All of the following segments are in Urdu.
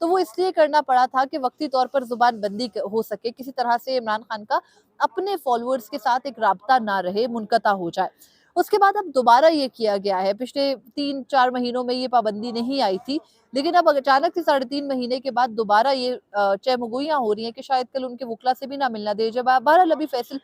تو وہ اس لیے کرنا پڑا تھا کہ وقتی طور پر زبان بندی ہو سکے، کسی طرح سے عمران خان کا اپنے فالوورز کے ساتھ ایک رابطہ نہ رہے، منقطع ہو جائے۔ اس کے بعد اب دوبارہ یہ کیا گیا ہے، پچھلے 3-4 مہینوں میں یہ پابندی نہیں آئی تھی، لیکن اب اچانک سے 3.5 مہینے کے بعد دوبارہ یہ چہمگوئیاں ہو رہی ہیں کہ شاید کل ان کے وکلا سے بھی نہ ملنا دے جب بہرحال ابھی فیصل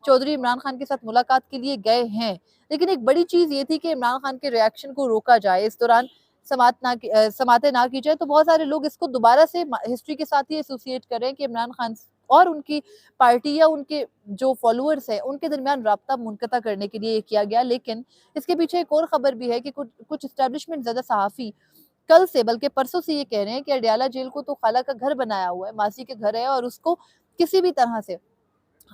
چودھری عمران خان کے ساتھ ملاقات کے لیے گئے ہیں، لیکن ایک بڑی چیز یہ تھی کہ عمران خان کے ریاکشن کو روکا جائے، اس دوران سماعتیں نہ کی جائے۔ تو بہت سارے لوگ اس کو دوبارہ سے ہسٹری کے ساتھ ہی ایسوسیٹ کر رہے ہیں کہ عمران خان اور ان کی پارٹی یا ان کے جو فالوورز ہیں ان کے درمیان رابطہ منقطع کرنے کے لیے یہ کیا گیا، لیکن اس کے پیچھے ایک اور خبر بھی ہے کہ کچھ اسٹیبلشمنٹ زدہ صحافی کل سے بلکہ پرسوں سے یہ کہہ رہے ہیں کہ اڈیالہ جیل کو تو خالہ کا گھر بنایا ہوا ہے، ماسی کے گھر ہے، اور اس کو کسی بھی طرح سے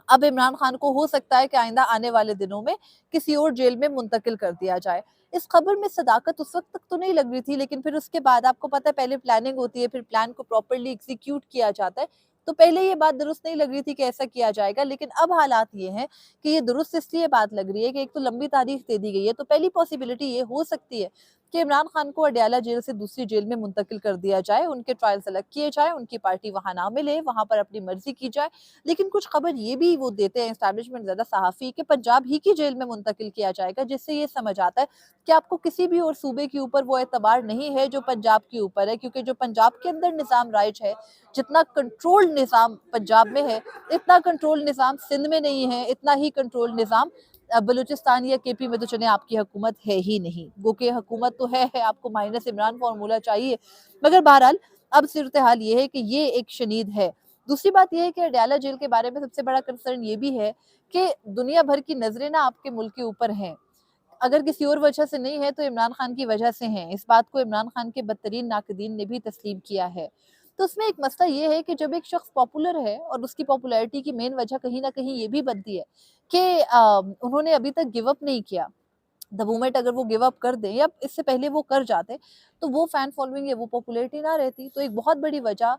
اب عمران خان کو ہو سکتا ہے کہ آئندہ آنے والے دنوں میں کسی اور جیل میں منتقل کر دیا جائے۔ اس خبر میں صداقت اس وقت تک تو نہیں لگ رہی تھی، لیکن پھر اس کے بعد آپ کو پتہ ہے پہلے پلاننگ ہوتی ہے، پھر پلان کو پراپرلی ایگزیکیوٹ کیا جاتا ہے، تو پہلے یہ بات درست نہیں لگ رہی تھی کہ ایسا کیا جائے گا، لیکن اب حالات یہ ہیں کہ یہ درست اس لیے بات لگ رہی ہے کہ ایک تو لمبی تاریخ دے دی گئی ہے، تو پہلی پاسیبلٹی یہ ہو سکتی ہے کہ عمران خان کو اڈیالہ جیل سے دوسری جیل میں منتقل کر دیا جائے، ان کے ٹرائلز الگ کیے جائیں، ان کی پارٹی وہاں نہ ملے، وہاں پر اپنی مرضی کی جائے۔ لیکن کچھ خبر یہ بھی وہ دیتے ہیں اسٹیبلشمنٹ زیادہ صحافی کہ پنجاب ہی کی جیل میں منتقل کیا جائے گا، جس سے یہ سمجھ آتا ہے کہ آپ کو کسی بھی اور صوبے کے اوپر وہ اعتبار نہیں ہے جو پنجاب کے اوپر ہے، کیونکہ جو پنجاب کے اندر نظام رائج ہے، جتنا کنٹرول نظام پنجاب میں ہے، اتنا کنٹرول نظام سندھ میں نہیں ہے، اتنا ہی کنٹرول نظام بلوچستان یا کے پی میں تو چلیں آپ کی حکومت ہے ہی نہیں، گو کہ حکومت تو ہے آپ کو مائنس عمران فارمولا چاہیے، مگر بہرحال اب صورتحال یہ ہے کہ یہ ایک شنید ہے۔ دوسری بات یہ ہے کہ اڈیالہ جیل کے بارے میں سب سے بڑا کنسرن یہ بھی ہے کہ دنیا بھر کی نظریں نا آپ کے ملک کے اوپر ہیں، اگر کسی اور وجہ سے نہیں ہے تو عمران خان کی وجہ سے ہیں، اس بات کو عمران خان کے بدترین ناقدین نے بھی تسلیم کیا ہے۔ تو اس میں ایک مسئلہ یہ ہے کہ جب ایک شخص پاپولر ہے اور اس کی پاپولیرٹی کی مین وجہ کہیں نہ کہیں یہ بھی بنتی ہے کہ انہوں نے ابھی تک گیو اپ نہیں کیا، دا مومنٹ اگر وہ گیو اپ کر دیں یا اس سے پہلے وہ کر جاتے تو وہ فین فالوئنگ ہے، وہ پاپولیرٹی نہ رہتی۔ تو ایک بہت بڑی وجہ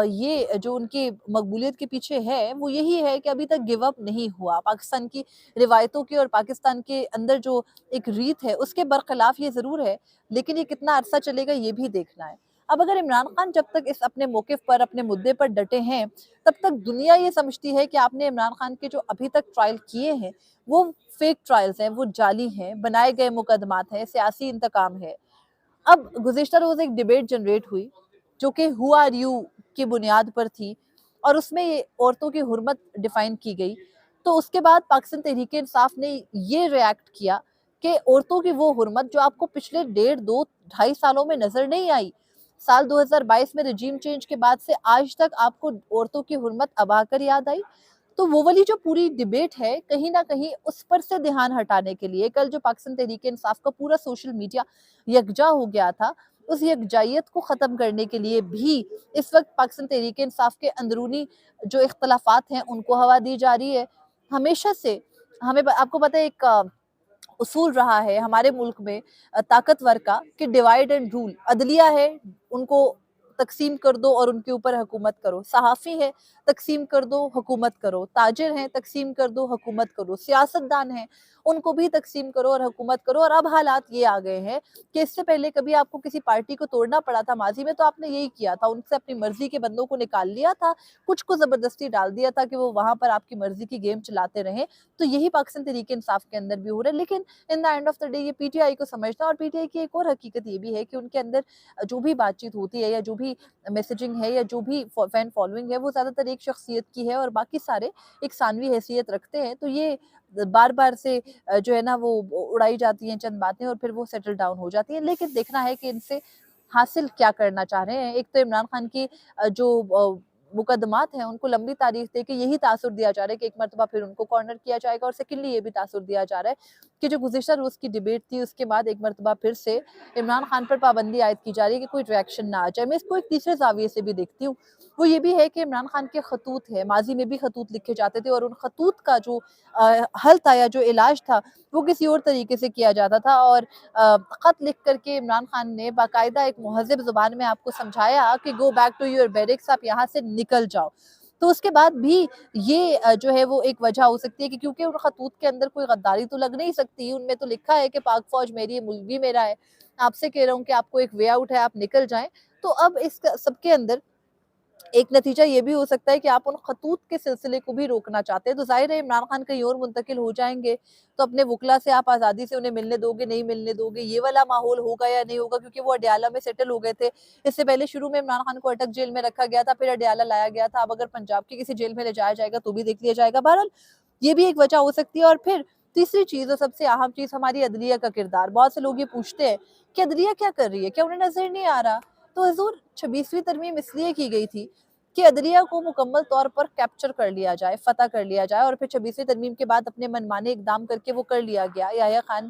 یہ جو ان کی مقبولیت کے پیچھے ہے وہ یہی ہے کہ ابھی تک گیو اپ نہیں ہوا، پاکستان کی روایتوں کی اور پاکستان کے اندر جو ایک ریت ہے اس کے برخلاف یہ ضرور ہے، لیکن یہ کتنا عرصہ چلے گا یہ بھی دیکھنا ہے۔ اب اگر عمران خان جب تک اس اپنے موقف پر اپنے مدعے پر ڈٹے ہیں تب تک دنیا یہ سمجھتی ہے کہ آپ نے عمران خان کے جو ابھی تک ٹرائل کیے ہیں وہ فیک ٹرائلز ہیں، وہ جعلی ہیں، بنائے گئے مقدمات ہیں، سیاسی انتقام ہے۔ اب گزشتہ روز ایک ڈیبیٹ جنریٹ ہوئی جو کہ ہو آر یو کی بنیاد پر تھی اور اس میں عورتوں کی حرمت ڈیفائن کی گئی، تو اس کے بعد پاکستان تحریک انصاف نے یہ ریاکٹ کیا کہ عورتوں کی وہ حرمت جو آپ کو پچھلے 1.5-2 سالوں میں نظر نہیں آئی، سال 2022 میں رجیم چینج کے بعد سے آج تک آپ کو عورتوں کی حرمت اب آ کر یاد آئی، تو وہ والی جو پوری ڈیبیٹ ہے کہیں نہ کہیں اس پر سے دھیان ہٹانے کے لیے کل جو پاکستان تحریک انصاف کا پورا سوشل میڈیا یکجا ہو گیا تھا، اس یکجائیت کو ختم کرنے کے لیے بھی اس وقت پاکستان تحریک انصاف کے اندرونی جو اختلافات ہیں ان کو ہوا دی جا رہی ہے۔ ہمیشہ سے ہمیں آپ کو پتہ ہے ایک اصول رہا ہے ہمارے ملک میں طاقتور کا کہ ڈیوائیڈ اینڈ رول، عدلیہ ہے ان کو تقسیم کر دو اور ان کے اوپر حکومت کرو، صحافی ہے تقسیم کر دو حکومت کرو، تاجر ہیں تقسیم کر دو حکومت کرو، سیاستدان ہیں ان کو بھی تقسیم کرو اور حکومت کرو۔ اور اب حالات یہ آ گئے ہیں کہ اس سے پہلے کبھی آپ کو کسی پارٹی کو توڑنا پڑا تھا ماضی میں تو آپ نے یہی کیا تھا، ان سے اپنی مرضی کے بندوں کو نکال لیا تھا، کچھ کو زبردستی ڈال دیا تھا کہ وہ وہاں پر آپ کی مرضی کی گیم چلاتے رہیں، تو یہی پاکستان تحریک انصاف کے اندر بھی ہو رہا ہے۔ لیکن in the end of the day یہ پی ٹی آئی کو سمجھنا، اور پی ٹی آئی کی ایک اور حقیقت یہ بھی ہے کہ ان کے اندر جو بھی بات چیت ہوتی ہے یا جو بھی میسیجنگ ہے یا جو بھی فین فالوئنگ ہے وہ زیادہ تر ایک شخصیت کی ہے اور باقی سارے ایک ثانوی حیثیت رکھتے ہیں، تو یہ بار بار سے جو ہے نا وہ اڑائی جاتی ہیں چند باتیں اور پھر وہ سیٹل ڈاؤن ہو جاتی ہیں، لیکن دیکھنا ہے کہ ان سے حاصل کیا کرنا چاہ رہے ہیں۔ ایک تو عمران خان کی جو مقدمات ہیں ان کو لمبی تاریخ دے کے یہی تاثر دیا جا رہا ہے کہ ایک مرتبہ پھر ان کو کارنر کیا جائے گا، اور سیکنڈلی یہ بھی تاثر دیا جا رہا ہے کہ جو گزشتہ روز کی ڈیبیٹ تھی اس کے بعد ایک مرتبہ پھر سے عمران خان پر پابندی عائد کی جا رہی ہے کہ کوئی ریاکشن نہ آ جائے۔ میں اس کو ایک تیسرے زاویے سے بھی دیکھتی ہوں، وہ یہ بھی ہے کہ عمران خان کے خطوط ہے، ماضی میں بھی خطوط لکھے جاتے تھے اور ان خطوط کا جو حل تھا یا جو علاج تھا وہ کسی اور طریقے سے کیا جاتا تھا، اور خط لکھ کر کے عمران خان نے باقاعدہ ایک مہذب زبان میں آپ کو سمجھایا کہ go back to your barracks, آپ یہاں سے نکل جاؤ۔ تو اس کے بعد بھی یہ جو ہے وہ ایک وجہ ہو سکتی ہے کہ کیونکہ ان خطوط کے اندر کوئی غداری تو لگ نہیں سکتی، ان میں تو لکھا ہے کہ پاک فوج میری ہے، ملک بھی میرا ہے، آپ سے کہہ رہا ہوں کہ آپ کو ایک وے آؤٹ ہے، آپ نکل جائیں، تو اب اس سب کے اندر ایک نتیجہ یہ بھی ہو سکتا ہے کہ آپ ان خطوط کے سلسلے کو بھی روکنا چاہتے ہیں، تو ظاہر ہے عمران خان کہیں اور منتقل ہو جائیں گے تو اپنے وکلا سے آپ آزادی سے انہیں ملنے دو گے نہیں ملنے دو گے، یہ والا ماحول ہوگا یا نہیں ہوگا، کیونکہ وہ اڈیالہ میں سیٹل ہو گئے تھے۔ اس سے پہلے شروع میں عمران خان کو اٹک جیل میں رکھا گیا تھا، پھر اڈیالہ لایا گیا تھا، اب اگر پنجاب کی کسی جیل میں لے جایا جائے گا تو بھی دیکھ لیا جائے گا۔ بہرحال یہ بھی ایک وجہ ہو سکتی ہے۔ اور پھر تیسری چیز اور سب سے اہم چیز ہماری عدلیہ کا کردار۔ بہت سے لوگ یہ پوچھتے ہیں کہ عدلیہ کیا کر رہی ہے، کیا انہیں نظر نہیں آ رہا؟ تو حضور 26ویں ترمیم اس لیے کی گئی تھی کہ عدلیہ کو مکمل طور پر کیپچر کر لیا جائے، فتح کر لیا جائے، اور پھر 26ویں ترمیم کے بعد اپنے منمانے اقدام کر کے وہ کر لیا گیا۔ یحییٰ خان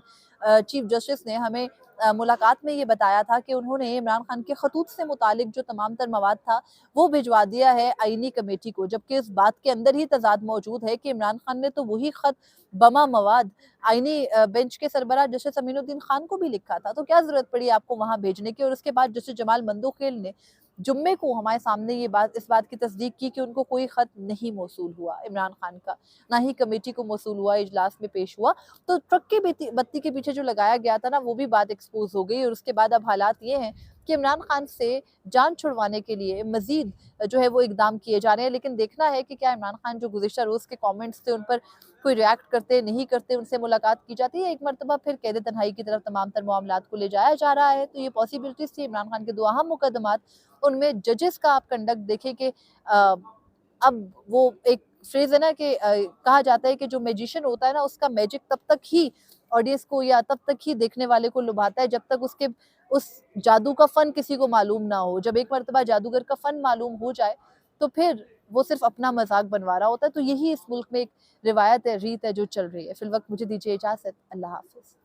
چیف جسٹس نے ہمیں ملاقات میں یہ بتایا تھا کہ انہوں نے عمران خان کے خطوط سے متعلق جو تمام تر مواد تھا وہ بھجوا دیا ہے آئینی کمیٹی کو، جبکہ اس بات کے اندر ہی تضاد موجود ہے کہ عمران خان نے تو وہی خط بما مواد آئینی بینچ کے سربراہ جسٹس امین الدین خان کو بھی لکھا تھا، تو کیا ضرورت پڑی آپ کو وہاں بھیجنے کی؟ اور اس کے بعد جسٹس جمال مندوخیل نے جمعے کو ہمارے سامنے اس بات کی تصدیق کی کہ ان کو کوئی خط نہیں موصول ہوا عمران خان کا، نہ ہی کمیٹی کو موصول ہوا، اجلاس میں پیش ہوا۔ تو ٹرک کی بتی کے پیچھے جو لگایا گیا تھا نا وہ بھی بات ایکسپوز ہو گئی، اور اس کے بعد اب حالات یہ ہیں کہ عمران خان سے جان چھڑوانے کے لیے مزید جو ہے وہ اقدام کیے جا رہے ہیں، لیکن دیکھنا ہے کہ کیا عمران خان جو گزشتہ روز کے کامنٹس تھے ان پر کوئی ریاکٹ کرتے نہیں کرتے، ان سے ملاقات کی جاتی ہے، ایک مرتبہ پھر قید تنہائی کی طرف تمام تر معاملات کو لے جایا جا رہا ہے۔ تو یہ پاسیبلٹیز تھی عمران خان کے دو اہم مقدمات، ان میں ججز کا آپ کنڈکٹ دیکھیں کہ اب وہ ایک فریز ہے نا کہ کہا جاتا ہے کہ جو میجیشن ہوتا ہے نا اس کا میجک تب تک ہی آڈینس کو یا تب تک ہی دیکھنے والے کو لبھاتا ہے جب تک اس جادو کا فن کسی کو معلوم نہ ہو۔ جب ایک مرتبہ جادوگر کا فن معلوم ہو جائے تو پھر وہ صرف اپنا مذاق بنوا رہا ہوتا ہے۔ تو یہی اس ملک میں ایک روایت ہے، ریت ہے جو چل رہی ہے۔ فی الوقت مجھے دیجیے اجازت، اللہ حافظ۔